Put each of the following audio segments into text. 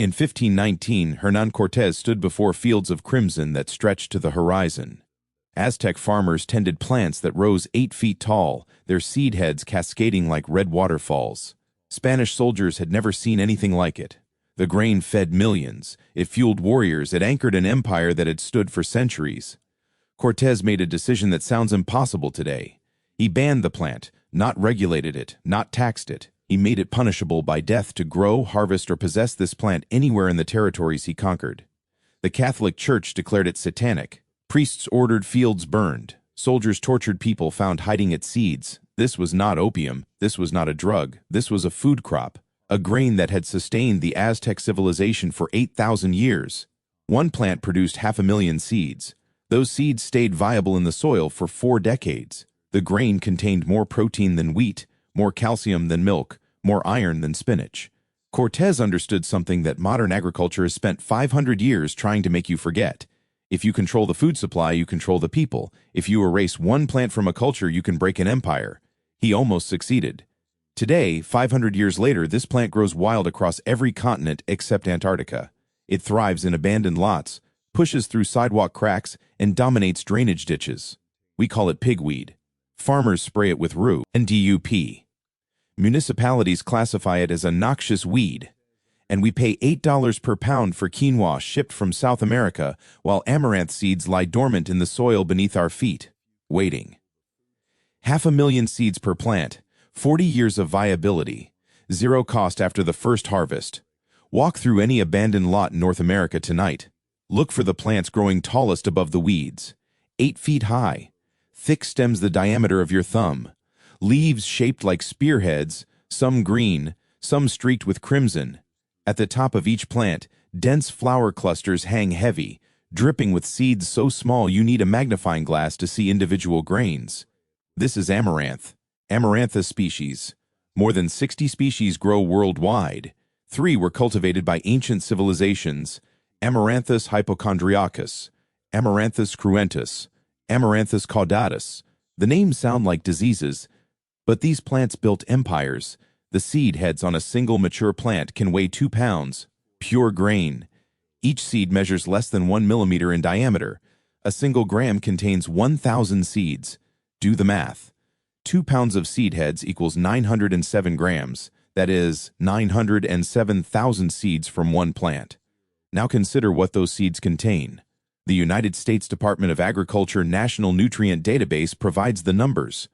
In 1519, Hernán Cortés stood before fields of crimson that stretched to the horizon. Aztec farmers tended plants that rose 8 feet tall, their seed heads cascading like red waterfalls. Spanish soldiers had never seen anything like it. The grain fed millions, it fueled warriors, it anchored an empire that had stood for centuries. Cortés made a decision that sounds impossible today. He banned the plant, not regulated it, not taxed it. He made it punishable by death to grow, harvest, or possess this plant anywhere in the territories he conquered. The Catholic Church declared it satanic. Priests ordered fields burned. Soldiers tortured people found hiding its seeds. This was not opium. This was not a drug. This was a food crop, a grain that had sustained the Aztec civilization for 8,000 years. One plant produced 500,000 seeds. Those seeds stayed viable in the soil for 4 decades. The grain contained more protein than wheat, more calcium than milk, more iron than spinach. Cortés understood something that modern agriculture has spent 500 years trying to make you forget. If you control the food supply, you control the people. If you erase one plant from a culture, you can break an empire. He almost succeeded. Today, 500 years later, this plant grows wild across every continent except Antarctica. It thrives in abandoned lots, pushes through sidewalk cracks, and dominates drainage ditches. We call it pigweed. Farmers spray it with Rue and DUP. Municipalities classify it as a noxious weed. And we pay $8 per pound for quinoa shipped from South America, while amaranth seeds lie dormant in the soil beneath our feet, waiting. 500,000 seeds per plant, 40 years of viability, 0 cost after the first harvest. Walk through any abandoned lot in North America tonight. Look for the plants growing tallest above the weeds, 8 feet high, thick stems the diameter of your thumb, leaves shaped like spearheads, some green, some streaked with crimson. At the top of each plant, dense flower clusters hang heavy, dripping with seeds so small you need a magnifying glass to see individual grains. This is Amaranth, Amaranthus species. More than 60 species grow worldwide. 3 were cultivated by ancient civilizations: Amaranthus hypochondriacus, Amaranthus cruentus, Amaranthus caudatus. The names sound like diseases, but these plants built empires. The seed heads on a single mature plant can weigh 2 pounds, pure grain. Each seed measures less than 1 millimeter in diameter. A single gram contains 1,000 seeds. Do the math. 2 pounds of seed heads equals 907 grams. That is 907,000 seeds from one plant. Now consider what those seeds contain. The United States Department of Agriculture National Nutrient Database provides the numbers.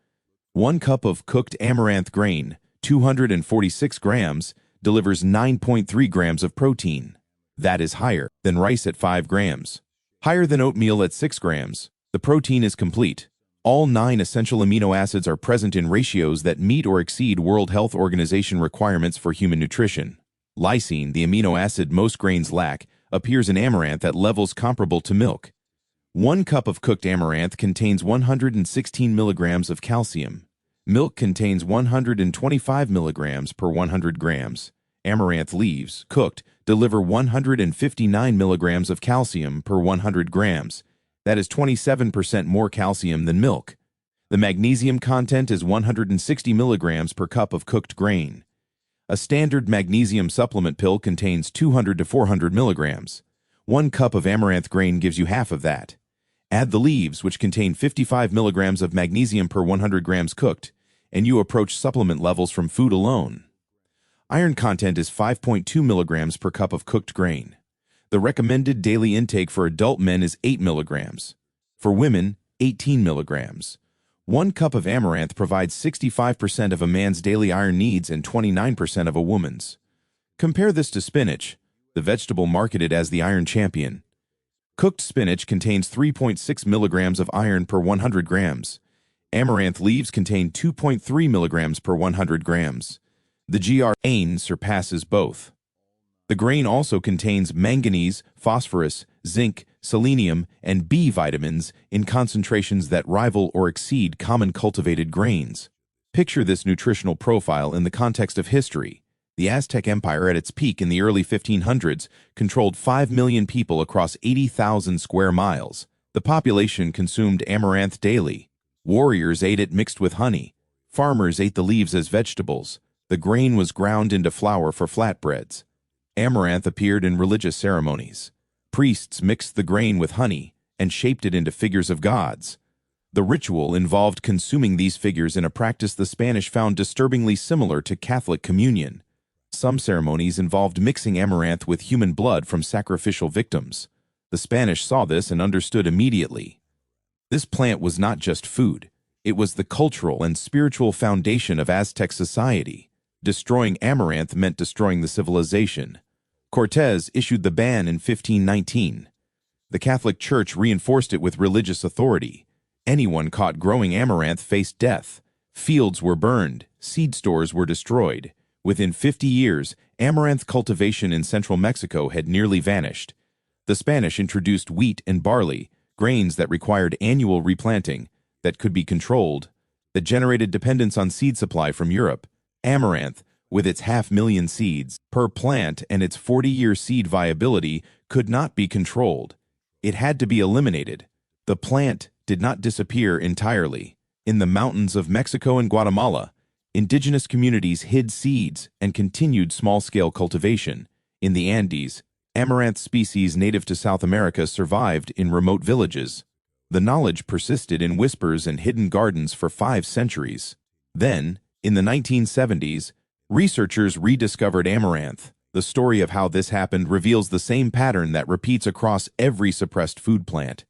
1 cup of cooked amaranth grain, 246 grams, delivers 9.3 grams of protein. That is higher than rice at 5 grams. Higher than oatmeal at 6 grams. The protein is complete. All 9 essential amino acids are present in ratios that meet or exceed World Health Organization requirements for human nutrition. Lysine, the amino acid most grains lack, appears in amaranth at levels comparable to milk. 1 cup of cooked amaranth contains 116 milligrams of calcium. Milk contains 125 milligrams per 100 grams. Amaranth leaves, cooked, deliver 159 milligrams of calcium per 100 grams. That is 27% more calcium than milk. The magnesium content is 160 milligrams per cup of cooked grain. A standard magnesium supplement pill contains 200 to 400 milligrams. 1 cup of amaranth grain gives you half of that. Add the leaves, which contain 55 milligrams of magnesium per 100 grams cooked, and you approach supplement levels from food alone. Iron content is 5.2 milligrams per cup of cooked grain. The recommended daily intake for adult men is 8 milligrams. For women, 18 milligrams. 1 cup of amaranth provides 65% of a man's daily iron needs and 29% of a woman's. Compare this to spinach, the vegetable marketed as the iron champion. Cooked spinach contains 3.6 milligrams of iron per 100 grams. Amaranth leaves contain 2.3 milligrams per 100 grams. The GRAIN surpasses both. The grain also contains manganese, phosphorus, zinc, selenium, and B vitamins in concentrations that rival or exceed common cultivated grains. Picture this nutritional profile in the context of history. The Aztec Empire at its peak in the early 1500s controlled 5 million people across 80,000 square miles. The population consumed amaranth daily. Warriors ate it mixed with honey. Farmers ate the leaves as vegetables. The grain was ground into flour for flatbreads. Amaranth appeared in religious ceremonies. Priests mixed the grain with honey and shaped it into figures of gods. The ritual involved consuming these figures in a practice the Spanish found disturbingly similar to Catholic communion. Some ceremonies involved mixing amaranth with human blood from sacrificial victims. The Spanish saw this and understood immediately. This plant was not just food. It was the cultural and spiritual foundation of Aztec society. Destroying amaranth meant destroying the civilization. Cortés issued the ban in 1519. The Catholic Church reinforced it with religious authority. Anyone caught growing amaranth faced death. Fields were burned. Seed stores were destroyed. Within 50 years, amaranth cultivation in central Mexico had nearly vanished. The Spanish introduced wheat and barley, grains that required annual replanting, that could be controlled, that generated dependence on seed supply from Europe. Amaranth, with its 500,000 seeds per plant and its 40-year seed viability, could not be controlled. It had to be eliminated. The plant did not disappear entirely. In the mountains of Mexico and Guatemala, indigenous communities hid seeds and continued small-scale cultivation. In the Andes, amaranth species native to South America survived in remote villages. The knowledge persisted in whispers and hidden gardens for 5 centuries. Then, in the 1970s, researchers rediscovered amaranth. The story of how this happened reveals the same pattern that repeats across every suppressed food plant.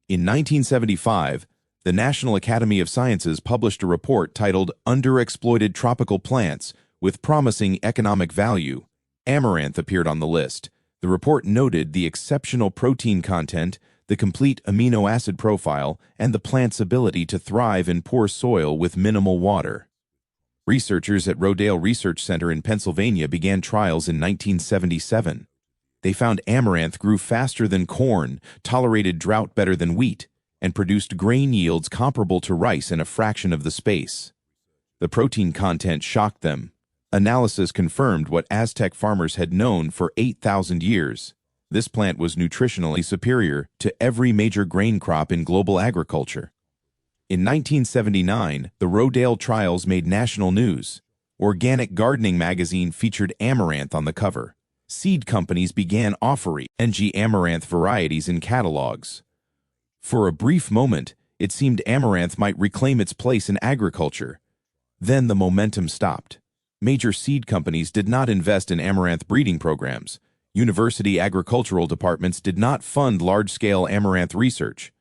In 1975, the National Academy of Sciences published a report titled Underexploited Tropical Plants with Promising Economic Value. Amaranth appeared on the list. The report noted the exceptional protein content, the complete amino acid profile, and the plant's ability to thrive in poor soil with minimal water. Researchers at Rodale Research Center in Pennsylvania began trials in 1977. They found amaranth grew faster than corn, tolerated drought better than wheat, and produced grain yields comparable to rice in a fraction of the space. The protein content shocked them. Analysis confirmed what Aztec farmers had known for 8,000 years. This plant was nutritionally superior to every major grain crop in global agriculture. In 1979, the Rodale trials made national news. Organic Gardening magazine featured amaranth on the cover. Seed companies began offering NG amaranth varieties in catalogs. For a brief moment, it seemed amaranth might reclaim its place in agriculture. Then the momentum stopped. Major seed companies did not invest in amaranth breeding programs. University agricultural departments did not fund large-scale amaranth research.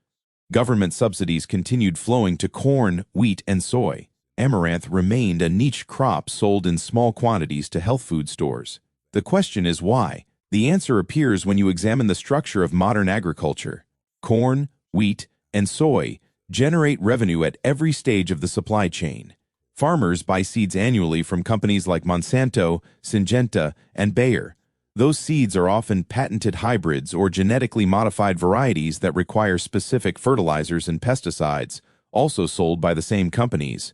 Government subsidies continued flowing to corn, wheat, and soy. Amaranth remained a niche crop sold in small quantities to health food stores. The question is why? The answer appears when you examine the structure of modern agriculture. Corn, wheat, and soy generate revenue at every stage of the supply chain. Farmers buy seeds annually from companies like Monsanto, Syngenta, and Bayer. Those seeds are often patented hybrids or genetically modified varieties that require specific fertilizers and pesticides, also sold by the same companies.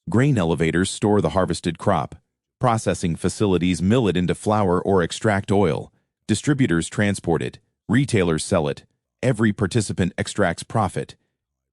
Grain elevators store the harvested crop. Processing facilities mill it into flour or extract oil. Distributors transport it. Retailers sell it. Every participant extracts profit.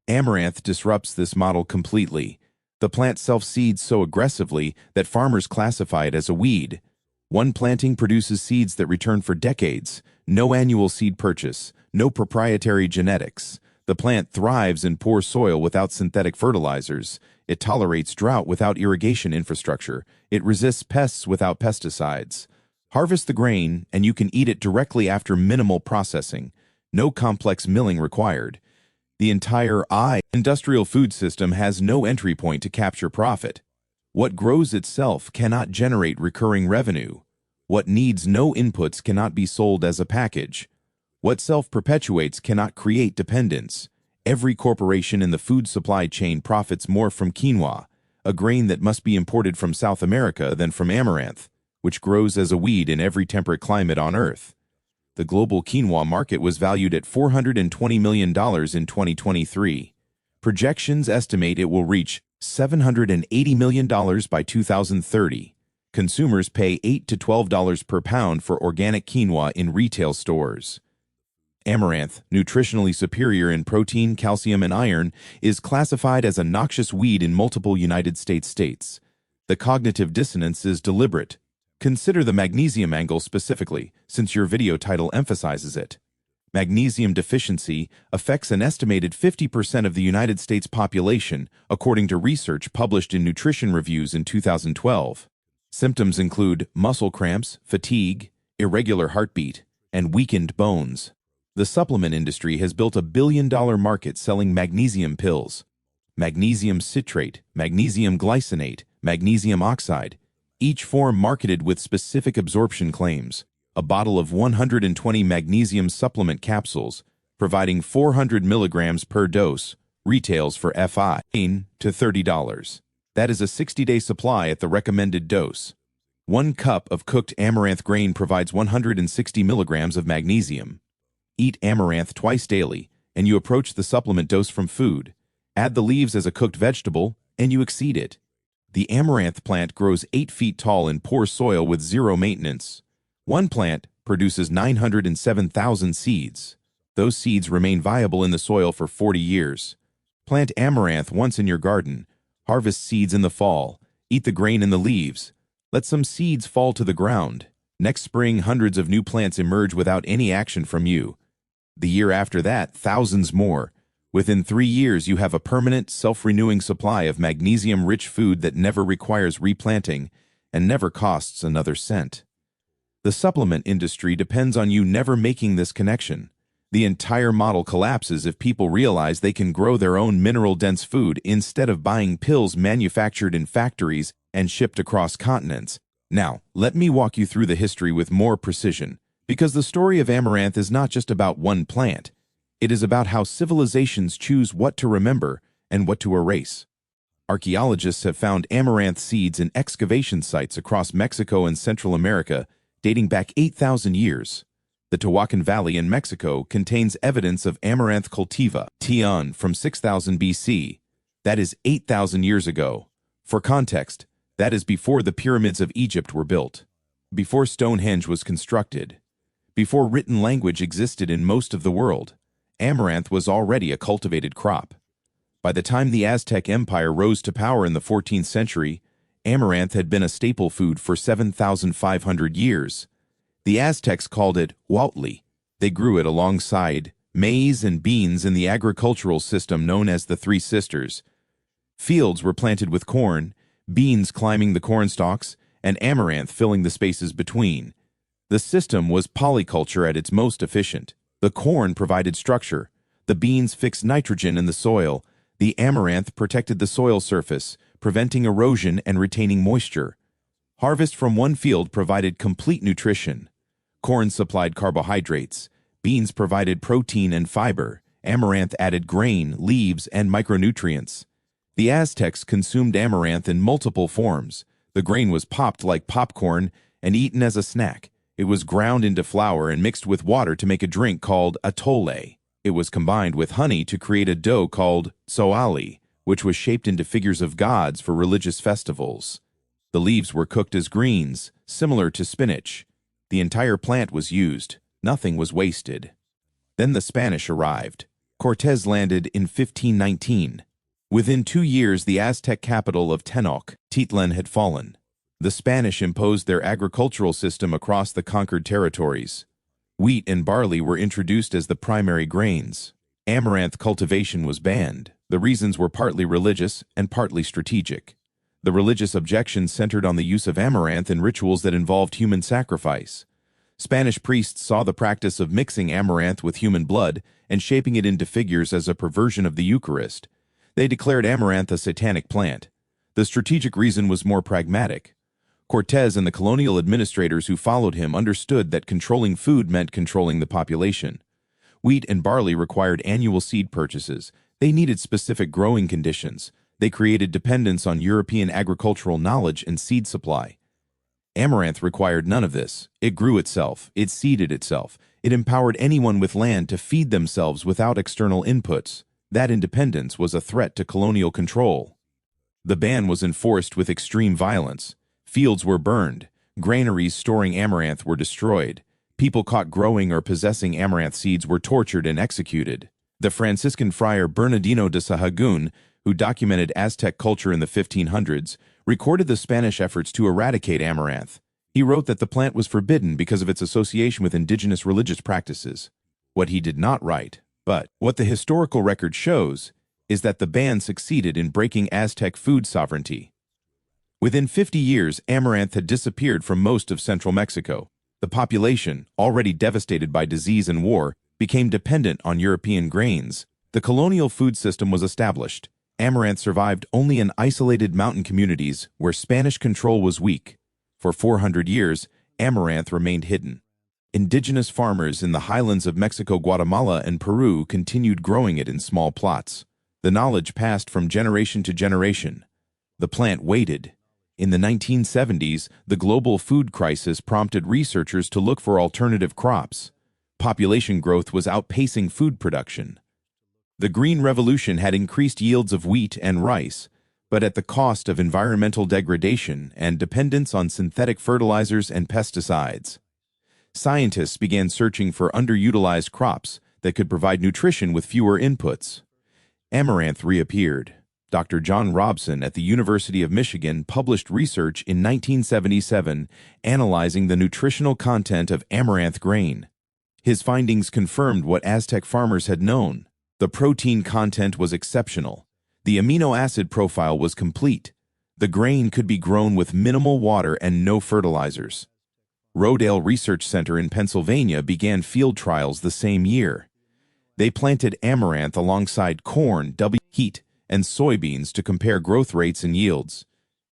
Amaranth disrupts this model completely. The plant self-seeds so aggressively that farmers classify it as a weed. One planting produces seeds that return for decades. No annual seed purchase. No proprietary genetics. The plant thrives in poor soil without synthetic fertilizers. It tolerates drought without irrigation infrastructure. It resists pests without pesticides. Harvest the grain, and you can eat it directly after minimal processing. No complex milling required. The entire industrial food system has no entry point to capture profit. What grows itself cannot generate recurring revenue. What needs no inputs cannot be sold as a package. What self-perpetuates cannot create dependence. Every corporation in the food supply chain profits more from quinoa, a grain that must be imported from South America, than from amaranth, which grows as a weed in every temperate climate on Earth. The global quinoa market was valued at $420 million in 2023. Projections estimate it will reach $780 million by 2030. Consumers pay $8 to $12 per pound for organic quinoa in retail stores. Amaranth, nutritionally superior in protein, calcium, and iron, is classified as a noxious weed in multiple United States states. The cognitive dissonance is deliberate. Consider the magnesium angle specifically, since your video title emphasizes it. Magnesium deficiency affects an estimated 50% of the United States population, according to research published in Nutrition Reviews in 2012. Symptoms include muscle cramps, fatigue, irregular heartbeat, and weakened bones. The supplement industry has built a billion-dollar market selling magnesium pills. Magnesium citrate, magnesium glycinate, magnesium oxide, each form marketed with specific absorption claims. A bottle of 120 magnesium supplement capsules, providing 400 milligrams per dose, retails for $15 to $30. That is a 60-day supply at the recommended dose. 1 cup of cooked amaranth grain provides 160 milligrams of magnesium. Eat amaranth twice daily, and you approach the supplement dose from food. Add the leaves as a cooked vegetable, and you exceed it. The amaranth plant grows 8 feet tall in poor soil with zero maintenance. One plant produces 907,000 seeds. Those seeds remain viable in the soil for 40 years. Plant amaranth once in your garden. Harvest seeds in the fall. Eat the grain and the leaves. Let some seeds fall to the ground. Next spring, hundreds of new plants emerge without any action from you. The year after that, thousands more. Within 3 years, you have a permanent, self-renewing supply of magnesium-rich food that never requires replanting and never costs another cent. The supplement industry depends on you never making this connection. The entire model collapses if people realize they can grow their own mineral-dense food instead of buying pills manufactured in factories and shipped across continents. Now, let me walk you through the history with more precision, because the story of amaranth is not just about one plant. It is about how civilizations choose what to remember and what to erase. Archaeologists have found amaranth seeds in excavation sites across Mexico and Central America dating back 8,000 years. The Tehuacan Valley in Mexico contains evidence of Amaranth cultiva, Tian, from 6000 BC. That is 8,000 years ago. For context, that is before the pyramids of Egypt were built, before Stonehenge was constructed, before written language existed in most of the world. Amaranth was already a cultivated crop. By the time the Aztec Empire rose to power in the 14th century, amaranth had been a staple food for 7,500 years. The Aztecs called it huautli. They grew it alongside maize and beans in the agricultural system known as the Three Sisters. Fields were planted with corn, beans climbing the cornstalks, and amaranth filling the spaces between. The system was polyculture at its most efficient. The corn provided structure, the beans fixed nitrogen in the soil, the amaranth protected the soil surface, preventing erosion and retaining moisture. Harvest from one field provided complete nutrition. Corn supplied carbohydrates, beans provided protein and fiber, amaranth added grain, leaves, and micronutrients. The Aztecs consumed amaranth in multiple forms. The grain was popped like popcorn and eaten as a snack. It was ground into flour and mixed with water to make a drink called atole. It was combined with honey to create a dough called soali, which was shaped into figures of gods for religious festivals. The leaves were cooked as greens, similar to spinach. The entire plant was used. Nothing was wasted. Then the Spanish arrived. Cortés landed in 1519. Within 2 years, the Aztec capital of Tenochtitlan had fallen. The Spanish imposed their agricultural system across the conquered territories. Wheat and barley were introduced as the primary grains. Amaranth cultivation was banned. The reasons were partly religious and partly strategic. The religious objections centered on the use of amaranth in rituals that involved human sacrifice. Spanish priests saw the practice of mixing amaranth with human blood and shaping it into figures as a perversion of the Eucharist. They declared amaranth a satanic plant. The strategic reason was more pragmatic. Cortés and the colonial administrators who followed him understood that controlling food meant controlling the population. Wheat and barley required annual seed purchases. They needed specific growing conditions. They created dependence on European agricultural knowledge and seed supply. Amaranth required none of this. It grew itself. It seeded itself. It empowered anyone with land to feed themselves without external inputs. That independence was a threat to colonial control. The ban was enforced with extreme violence. Fields were burned. Granaries storing amaranth were destroyed. People caught growing or possessing amaranth seeds were tortured and executed. The Franciscan friar Bernardino de Sahagún, who documented Aztec culture in the 1500s, recorded the Spanish efforts to eradicate amaranth. He wrote that the plant was forbidden because of its association with indigenous religious practices. What he did not write, but what the historical record shows, is that the ban succeeded in breaking Aztec food sovereignty. Within 50 years, amaranth had disappeared from most of central Mexico. The population, already devastated by disease and war, became dependent on European grains. The colonial food system was established. Amaranth survived only in isolated mountain communities where Spanish control was weak. For 400 years, amaranth remained hidden. Indigenous farmers in the highlands of Mexico, Guatemala, and Peru continued growing it in small plots. The knowledge passed from generation to generation. The plant waited. In the 1970s, the global food crisis prompted researchers to look for alternative crops. Population growth was outpacing food production. The Green Revolution had increased yields of wheat and rice, but at the cost of environmental degradation and dependence on synthetic fertilizers and pesticides. Scientists began searching for underutilized crops that could provide nutrition with fewer inputs. Amaranth reappeared. Dr. John Robson at the University of Michigan published research in 1977 analyzing the nutritional content of amaranth grain. His findings confirmed what Aztec farmers had known. The protein content was exceptional. The amino acid profile was complete. The grain could be grown with minimal water and no fertilizers. Rodale Research Center in Pennsylvania began field trials the same year. They planted amaranth alongside corn, wheat, and soybeans to compare growth rates and yields.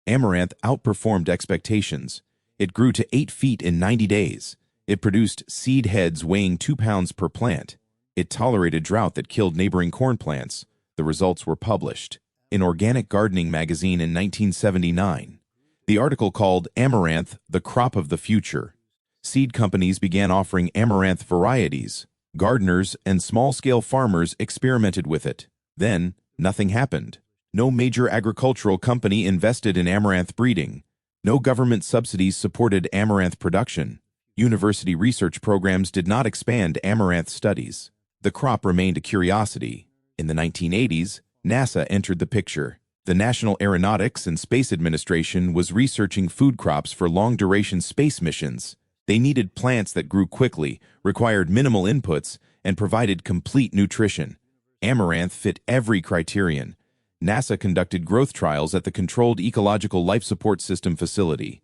Amaranth outperformed expectations. It grew to 8 feet in 90 days. It produced seed heads weighing 2 pounds per plant. It tolerated drought that killed neighboring corn plants. The results were published in Organic Gardening magazine in 1979. The article called Amaranth, the Crop of the Future. Seed companies began offering amaranth varieties. Gardeners and small-scale farmers experimented with it. Then, nothing happened. No major agricultural company invested in amaranth breeding. No government subsidies supported amaranth production. University research programs did not expand amaranth studies. The crop remained a curiosity. In the 1980s, NASA entered the picture. The National Aeronautics and Space Administration was researching food crops for long-duration space missions. They needed plants that grew quickly, required minimal inputs, and provided complete nutrition. Amaranth fit every criterion. NASA conducted growth trials at the Controlled Ecological Life Support System facility.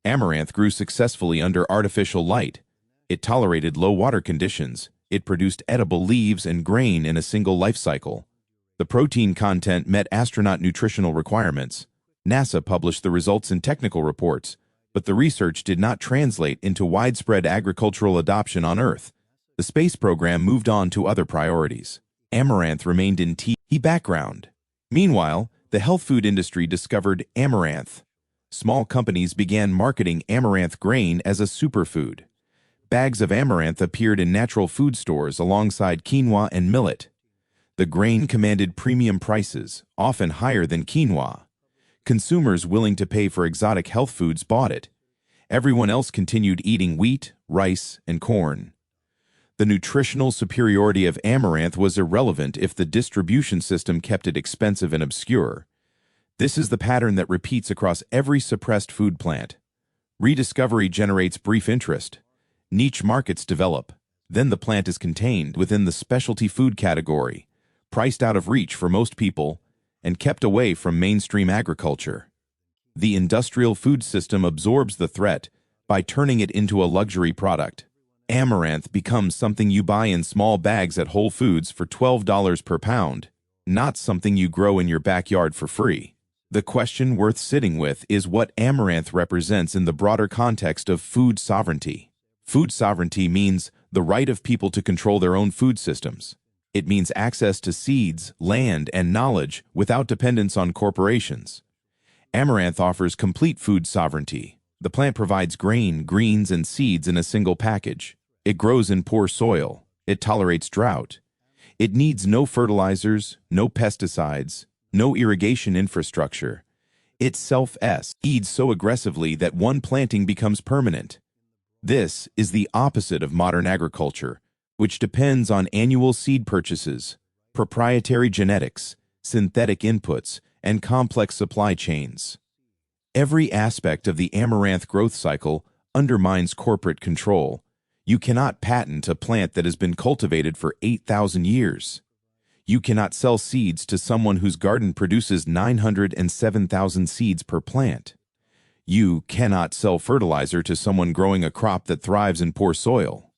Amaranth grew successfully under artificial light. It tolerated low water conditions. It produced edible leaves and grain in a single life cycle. The protein content met astronaut nutritional requirements. NASA published the results in technical reports, but the research did not translate into widespread agricultural adoption on Earth. The space program moved on to other priorities. Amaranth remained in tea background. Meanwhile, the health food industry discovered amaranth. Small companies began marketing amaranth grain as a superfood. Bags of amaranth appeared in natural food stores alongside quinoa and millet. The grain commanded premium prices, often higher than quinoa. Consumers willing to pay for exotic health foods bought it. Everyone else continued eating wheat, rice, and corn. The nutritional superiority of amaranth was irrelevant if the distribution system kept it expensive and obscure. This is the pattern that repeats across every suppressed food plant. Rediscovery generates brief interest. Niche markets develop. Then the plant is contained within the specialty food category, priced out of reach for most people, and kept away from mainstream agriculture. The industrial food system absorbs the threat by turning it into a luxury product. Amaranth becomes something you buy in small bags at Whole Foods for $12 per pound, not something you grow in your backyard for free. The question worth sitting with is what amaranth represents in the broader context of food sovereignty. Food sovereignty means the right of people to control their own food systems. It means access to seeds, land, and knowledge without dependence on corporations. Amaranth offers complete food sovereignty. The plant provides grain, greens, and seeds in a single package. It grows in poor soil. It tolerates drought. It needs no fertilizers, no pesticides, no irrigation infrastructure. It self-seeds so aggressively that one planting becomes permanent. This is the opposite of modern agriculture, which depends on annual seed purchases, proprietary genetics, synthetic inputs, and complex supply chains. Every aspect of the amaranth growth cycle undermines corporate control. You cannot patent a plant that has been cultivated for 8,000 years. You cannot sell seeds to someone whose garden produces 907,000 seeds per plant. You cannot sell fertilizer to someone growing a crop that thrives in poor soil.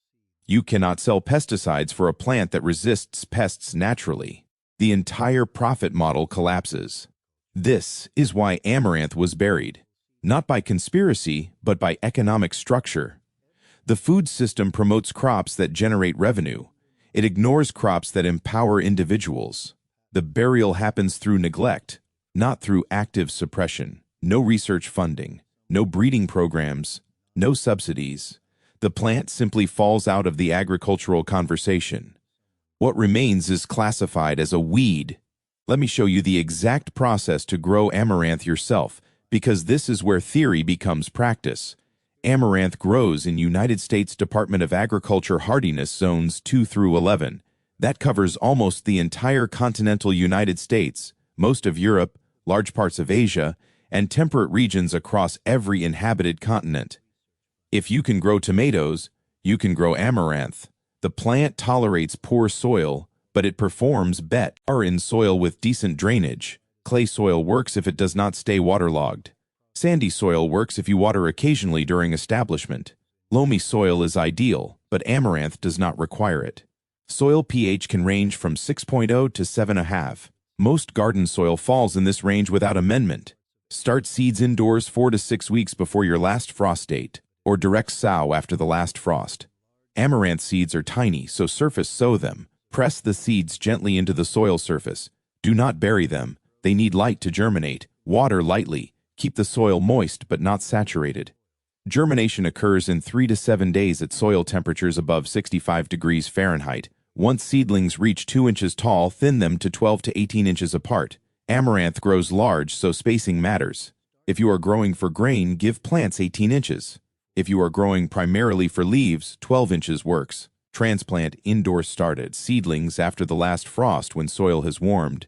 You cannot sell pesticides for a plant that resists pests naturally. The entire profit model collapses. This is why Amaranth was buried, not by conspiracy, but by economic structure. The food system promotes crops that generate revenue. It ignores crops that empower individuals. The burial happens through neglect, not through active suppression. No research funding, no breeding programs, no subsidies. The plant simply falls out of the agricultural conversation. What remains is classified as a weed. Let me show you the exact process to grow amaranth yourself, because this is where theory becomes practice. Amaranth grows in United States Department of Agriculture hardiness zones 2 through 11. That covers almost the entire continental United States, most of Europe, large parts of Asia, and temperate regions across every inhabited continent. If you can grow tomatoes, you can grow amaranth. The plant tolerates poor soil, but it performs better in soil with decent drainage. Clay soil works if it does not stay waterlogged. Sandy soil works if you water occasionally during establishment. Loamy soil is ideal, but amaranth does not require it. Soil pH can range from 6.0 to 7.5. Most garden soil falls in this range without amendment. Start seeds indoors 4 to 6 weeks before your last frost date, or direct sow after the last frost. Amaranth seeds are tiny, so surface sow them. Press the seeds gently into the soil surface. Do not bury them. They need light to germinate. Water lightly. Keep the soil moist but not saturated. Germination occurs in 3 to 7 days at soil temperatures above 65 degrees Fahrenheit. Once seedlings reach 2 inches tall, thin them to 12 to 18 inches apart. Amaranth grows large, so spacing matters. If you are growing for grain, give plants 18 inches. If you are growing primarily for leaves, 12 inches works. Transplant indoor started seedlings after the last frost when soil has warmed.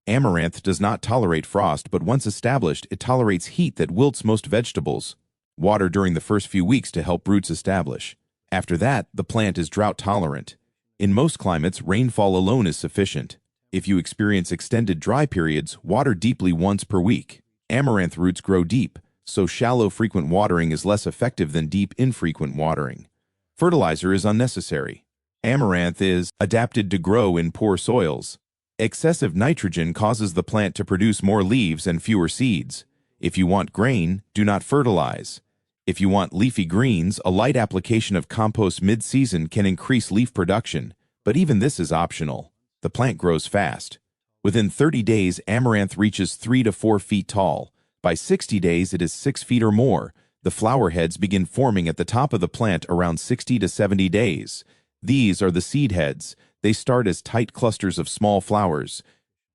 Amaranth does not tolerate frost, but once established, it tolerates heat that wilts most vegetables. Water during the first few weeks to help roots establish. After that, the plant is drought tolerant. In most climates, rainfall alone is sufficient. If you experience extended dry periods, water deeply once per week. Amaranth roots grow deep, so shallow frequent watering is less effective than deep infrequent watering. Fertilizer is unnecessary. Amaranth is adapted to grow in poor soils. Excessive nitrogen causes the plant to produce more leaves and fewer seeds. If you want grain, do not fertilize. If you want leafy greens, a light application of compost mid-season can increase leaf production, but even this is optional. The plant grows fast. Within 30 days, amaranth reaches 3 to 4 feet tall. By 60 days, it is 6 feet or more. The flower heads begin forming at the top of the plant around 60 to 70 days. These are the seed heads. They start as tight clusters of small flowers,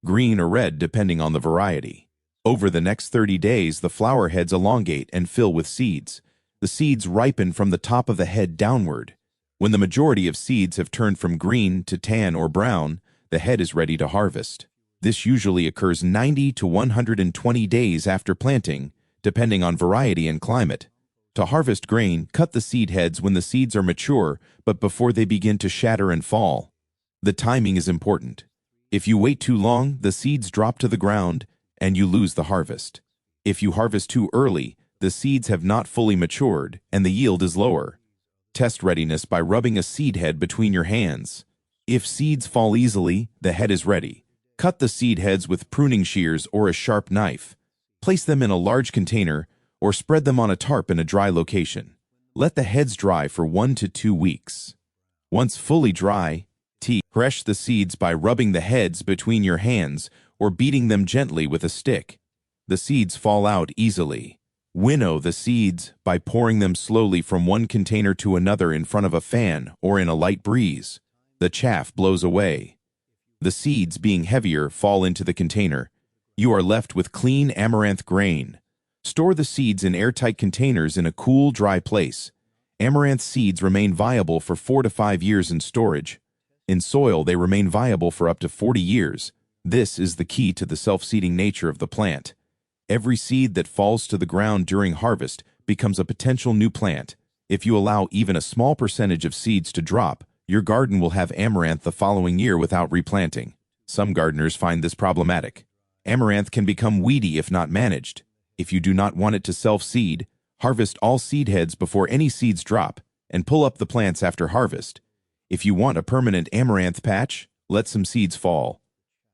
green or red depending on the variety. Over the next 30 days, the flower heads elongate and fill with seeds. The seeds ripen from the top of the head downward. When the majority of seeds have turned from green to tan or brown, the head is ready to harvest. This usually occurs 90 to 120 days after planting, depending on variety and climate. To harvest grain, cut the seed heads when the seeds are mature, but before they begin to shatter and fall. The timing is important. If you wait too long, the seeds drop to the ground, and you lose the harvest. If you harvest too early, the seeds have not fully matured, and the yield is lower. Test readiness by rubbing a seed head between your hands. If seeds fall easily, the head is ready. Cut the seed heads with pruning shears or a sharp knife. Place them in a large container or spread them on a tarp in a dry location. Let the heads dry for 1 to 2 weeks. Once fully dry, thresh the seeds by rubbing the heads between your hands or beating them gently with a stick. The seeds fall out easily. Winnow the seeds by pouring them slowly from one container to another in front of a fan or in a light breeze. The chaff blows away. The seeds, being heavier, fall into the container. You are left with clean amaranth grain. Store the seeds in airtight containers in a cool, dry place. Amaranth seeds remain viable for 4 to 5 years in storage. In soil, they remain viable for up to 40 years. This is the key to the self-seeding nature of the plant. Every seed that falls to the ground during harvest becomes a potential new plant. If you allow even a small percentage of seeds to drop, your garden will have amaranth the following year without replanting. Some gardeners find this problematic. Amaranth can become weedy if not managed. If you do not want it to self-seed, harvest all seed heads before any seeds drop, and pull up the plants after harvest. If you want a permanent amaranth patch, let some seeds fall.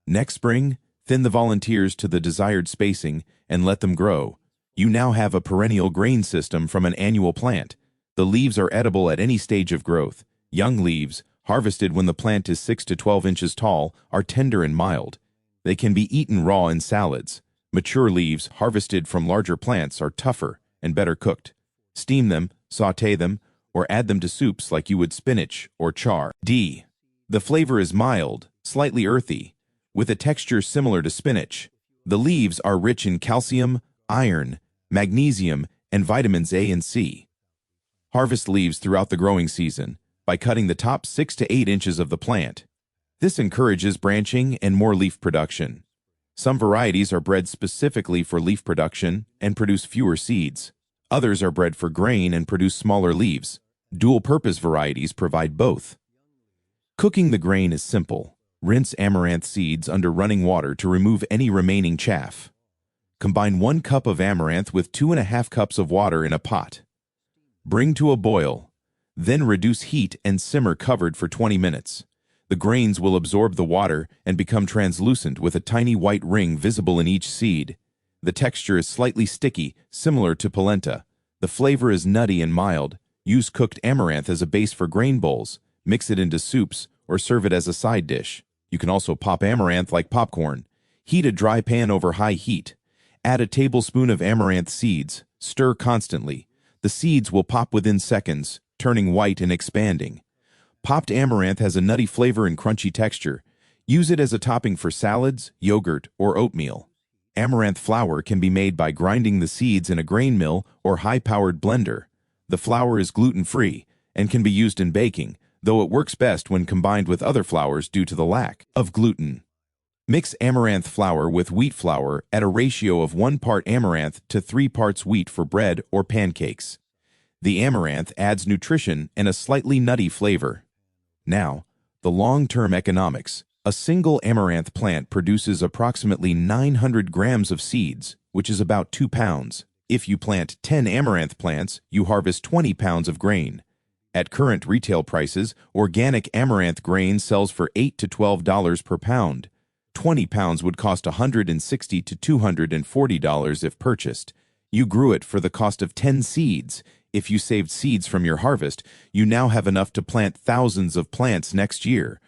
Next spring, thin the volunteers to the desired spacing and let them grow. You now have a perennial grain system from an annual plant. The leaves are edible at any stage of growth. Young leaves, harvested when the plant is 6 to 12 inches tall, are tender and mild. They can be eaten raw in salads. Mature leaves, harvested from larger plants, are tougher and better cooked. Steam them, sauté them, or add them to soups like you would spinach or char. D. The flavor is mild, slightly earthy, with a texture similar to spinach. The leaves are rich in calcium, iron, magnesium, and vitamins A and C. Harvest leaves throughout the growing season by cutting the top 6 to 8 inches of the plant. This encourages branching and more leaf production. Some varieties are bred specifically for leaf production and produce fewer seeds. Others are bred for grain and produce smaller leaves. Dual-purpose varieties provide both. Cooking the grain is simple. Rinse amaranth seeds under running water to remove any remaining chaff. Combine 1 cup of amaranth with 2½ cups of water in a pot. Bring to a boil. Then reduce heat and simmer covered for 20 minutes. The grains will absorb the water and become translucent with a tiny white ring visible in each seed. The texture is slightly sticky, similar to polenta. The flavor is nutty and mild. Use cooked amaranth as a base for grain bowls. Mix it into soups or serve it as a side dish. You can also pop amaranth like popcorn. Heat a dry pan over high heat. Add a tablespoon of amaranth seeds. Stir constantly. The seeds will pop within seconds, turning white and expanding. Popped amaranth has a nutty flavor and crunchy texture. Use it as a topping for salads, yogurt, or oatmeal. Amaranth flour can be made by grinding the seeds in a grain mill or high-powered blender. The flour is gluten-free and can be used in baking, though it works best when combined with other flours due to the lack of gluten. Mix amaranth flour with wheat flour at a ratio of 1 part amaranth to 3 parts wheat for bread or pancakes. The amaranth adds nutrition and a slightly nutty flavor. Now, the long-term economics. A single amaranth plant produces approximately 900 grams of seeds, which is about 2 pounds. If you plant 10 amaranth plants, you harvest 20 pounds of grain. At current retail prices, organic amaranth grain sells for $8 to $12 per pound. 20 pounds would cost $160 to $240 if purchased. You grew it for the cost of 10 seeds. If you saved seeds from your harvest, you now have enough to plant thousands of plants next year.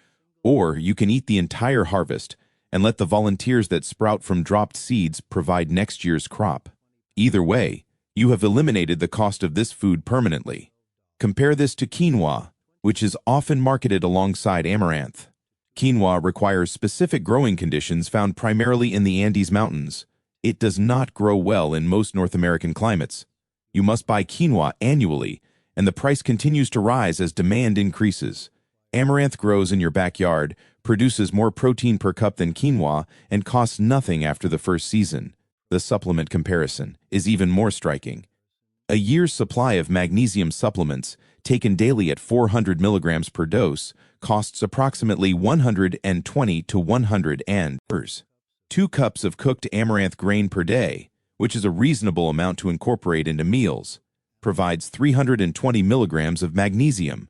Or you can eat the entire harvest and let the volunteers that sprout from dropped seeds provide next year's crop. Either way, you have eliminated the cost of this food permanently. Compare this to quinoa, which is often marketed alongside amaranth. Quinoa requires specific growing conditions found primarily in the Andes Mountains. It does not grow well in most North American climates. You must buy quinoa annually, and the price continues to rise as demand increases. Amaranth grows in your backyard, produces more protein per cup than quinoa, and costs nothing after the first season. The supplement comparison is even more striking. A year's supply of magnesium supplements, taken daily at 400 milligrams per dose, costs approximately $120 to $100. 2 cups of cooked amaranth grain per day, which is a reasonable amount to incorporate into meals, provides 320 milligrams of magnesium.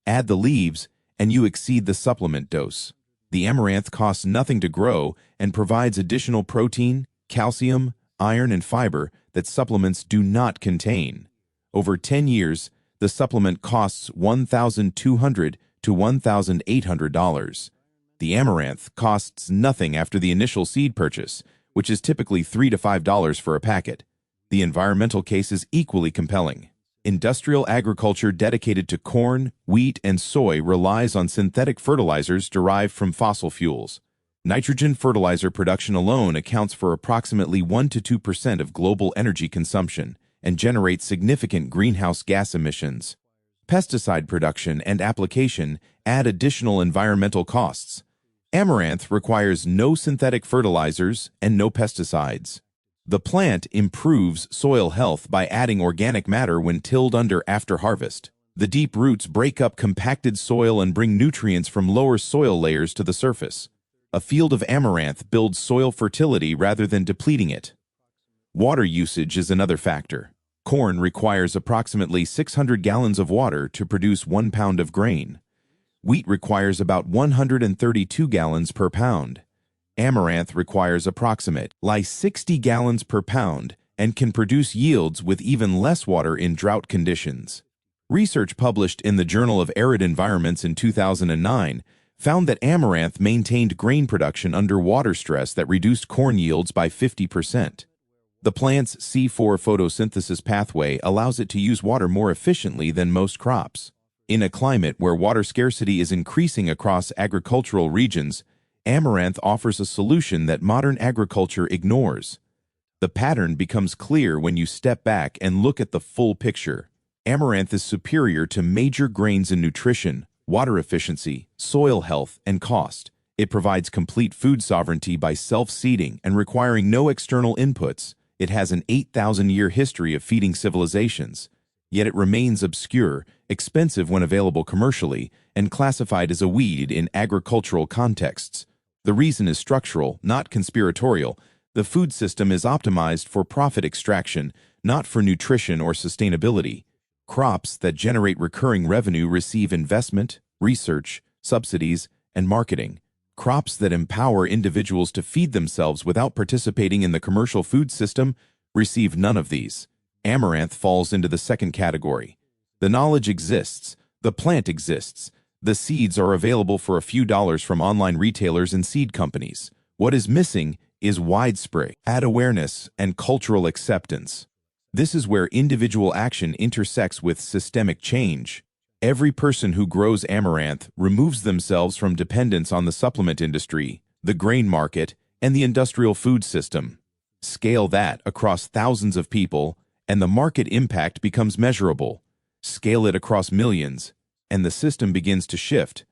Add the leaves, and you exceed the supplement dose. The amaranth costs nothing to grow and provides additional protein, calcium, iron, and fiber that supplements do not contain. Over 10 years, the supplement costs $1,200 to $1,800. The amaranth costs nothing after the initial seed purchase, which is typically $3 to $5 for a packet. The environmental case is equally compelling. Industrial agriculture dedicated to corn, wheat, and soy relies on synthetic fertilizers derived from fossil fuels. Nitrogen fertilizer production alone accounts for approximately 1 to 2% of global energy consumption and generates significant greenhouse gas emissions. Pesticide production and application add additional environmental costs. Amaranth requires no synthetic fertilizers and no pesticides. The plant improves soil health by adding organic matter when tilled after harvest. The deep roots break up compacted soil and bring nutrients from lower soil layers to the surface. A field of amaranth builds soil fertility rather than depleting it. Water usage is another factor. Corn requires approximately 600 gallons of water to produce 1 pound of grain. Wheat requires about 132 gallons per pound. Amaranth requires approximately 60 gallons per pound and can produce yields with even less water in drought conditions. Research published in the Journal of Arid Environments in 2009 found that amaranth maintained grain production under water stress that reduced corn yields by 50%. The plant's C4 photosynthesis pathway allows it to use water more efficiently than most crops. In a climate where water scarcity is increasing across agricultural regions, amaranth offers a solution that modern agriculture ignores. The pattern becomes clear when you step back and look at the full picture. Amaranth is superior to major grains in nutrition, water efficiency, soil health, and cost. It provides complete food sovereignty by self-seeding and requiring no external inputs. It has an 8,000-year history of feeding civilizations. Yet it remains obscure, expensive when available commercially, and classified as a weed in agricultural contexts. The reason is structural, not conspiratorial. The food system is optimized for profit extraction, not for nutrition or sustainability. Crops that generate recurring revenue receive investment, research, subsidies, and marketing. Crops that empower individuals to feed themselves without participating in the commercial food system receive none of these. Amaranth falls into the second category. The knowledge exists. The plant exists. The seeds are available for a few dollars from online retailers and seed companies. What is missing is widespread awareness and cultural acceptance. This is where individual action intersects with systemic change. Every person who grows amaranth removes themselves from dependence on the supplement industry, the grain market, and the industrial food system. Scale that across thousands of people, and the market impact becomes measurable. Scale it across millions, and the system begins to shift.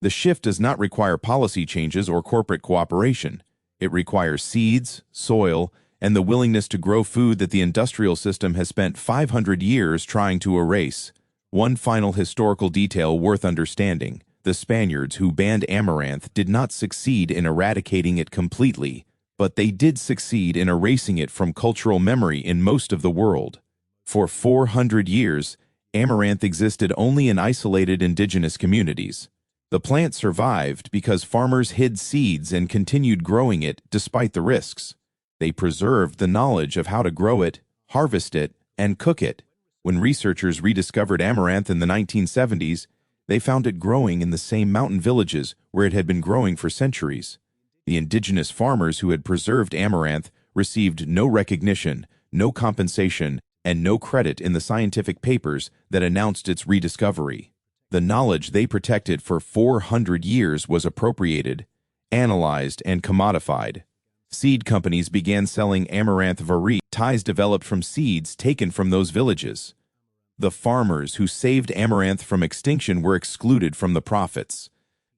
The shift does not require policy changes or corporate cooperation. It requires seeds, soil, and the willingness to grow food that the industrial system has spent 500 years trying to erase. One final historical detail worth understanding: the Spaniards who banned amaranth did not succeed in eradicating it completely, but they did succeed in erasing it from cultural memory in most of the world. For 400 years, amaranth existed only in isolated indigenous communities. The plant survived because farmers hid seeds and continued growing it despite the risks. They preserved the knowledge of how to grow it, harvest it, and cook it. When researchers rediscovered amaranth in the 1970s, they found it growing in the same mountain villages where it had been growing for centuries. The indigenous farmers who had preserved amaranth received no recognition, no compensation, and no credit in the scientific papers that announced its rediscovery. The knowledge they protected for 400 years was appropriated, analyzed, and commodified. Seed companies began selling amaranth varieties developed from seeds taken from those villages. The farmers who saved amaranth from extinction were excluded from the profits.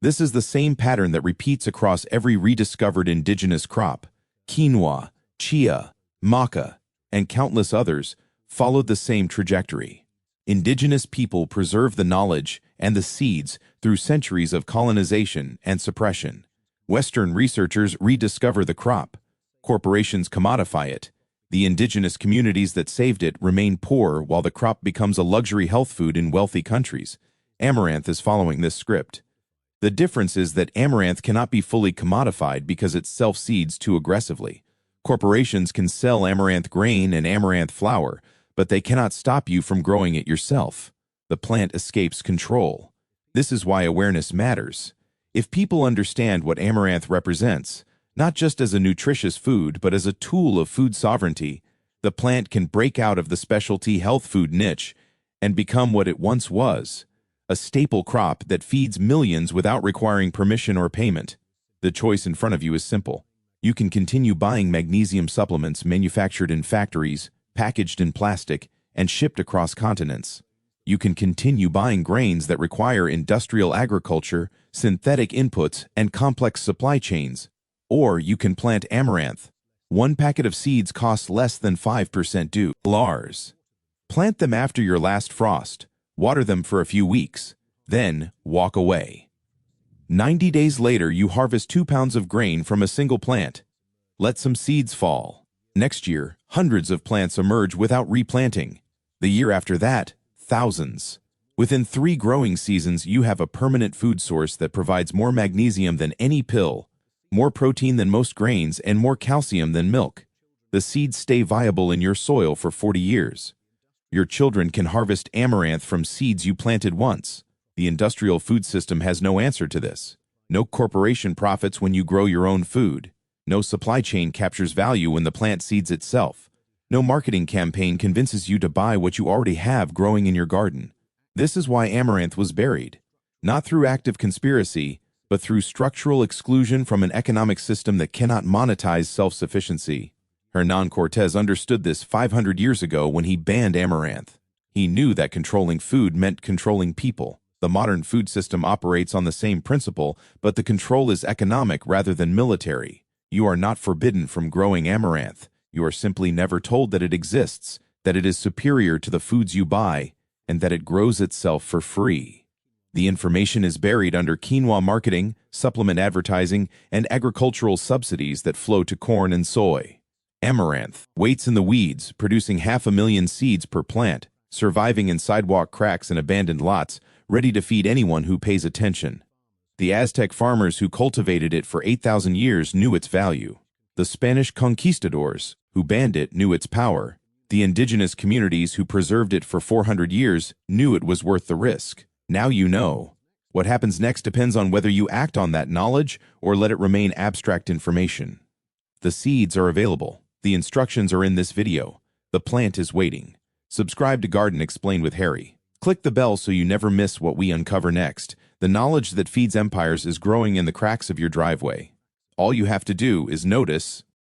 This is the same pattern that repeats across every rediscovered indigenous crop. Quinoa, chia, maca, and countless others followed the same trajectory. Indigenous people preserved the knowledge and the seeds through centuries of colonization and suppression. Western researchers rediscover the crop. Corporations commodify it. The indigenous communities that saved it remain poor while the crop becomes a luxury health food in wealthy countries. Amaranth is following this script. The difference is that amaranth cannot be fully commodified because it self-seeds too aggressively. Corporations can sell amaranth grain and amaranth flour, but they cannot stop you from growing it yourself. The plant escapes control. This is why awareness matters. If people understand what amaranth represents, not just as a nutritious food, but as a tool of food sovereignty, the plant can break out of the specialty health food niche and become what it once was, a staple crop that feeds millions without requiring permission or payment. The choice in front of you is simple. You can continue buying magnesium supplements manufactured in factories, packaged in plastic, and shipped across continents. You can continue buying grains that require industrial agriculture, synthetic inputs, and complex supply chains. Or you can plant amaranth, One packet of seeds costs less than 5% due. Lars. Plant them after your last frost. Water them for a few weeks. Then walk away. 90 days later, you harvest 2 pounds of grain from a single plant. Let some seeds fall. Next year, hundreds of plants emerge without replanting. The year after that, thousands. Within 3 growing seasons, you have a permanent food source that provides more magnesium than any pill, more protein than most grains, and more calcium than milk. The seeds stay viable in your soil for 40 years. Your children can harvest amaranth from seeds you planted once. The industrial food system has no answer to this. No corporation profits when you grow your own food. No supply chain captures value when the plant seeds itself. No marketing campaign convinces you to buy what you already have growing in your garden. This is why amaranth was buried. Not through active conspiracy, but through structural exclusion from an economic system that cannot monetize self-sufficiency. Hernán Cortés understood this 500 years ago when he banned amaranth. He knew that controlling food meant controlling people. The modern food system operates on the same principle, but the control is economic rather than military. You are not forbidden from growing amaranth. You are simply never told that it exists, that it is superior to the foods you buy, and that it grows itself for free. The information is buried under quinoa marketing, supplement advertising, and agricultural subsidies that flow to corn and soy. Amaranth waits in the weeds, producing 500,000 seeds per plant, surviving in sidewalk cracks and abandoned lots, ready to feed anyone who pays attention. The Aztec farmers who cultivated it for 8,000 years knew its value. The Spanish conquistadors who banned it knew its power. The indigenous communities who preserved it for 400 years knew it was worth the risk. Now you know. What happens next depends on whether you act on that knowledge or let it remain abstract information. The seeds are available. The instructions are in this video. The plant is waiting. Subscribe to Garden Explained with Harry. Click the bell so you never miss what we uncover next. The knowledge that feeds empires is growing in the cracks of your driveway. All you have to do is notice,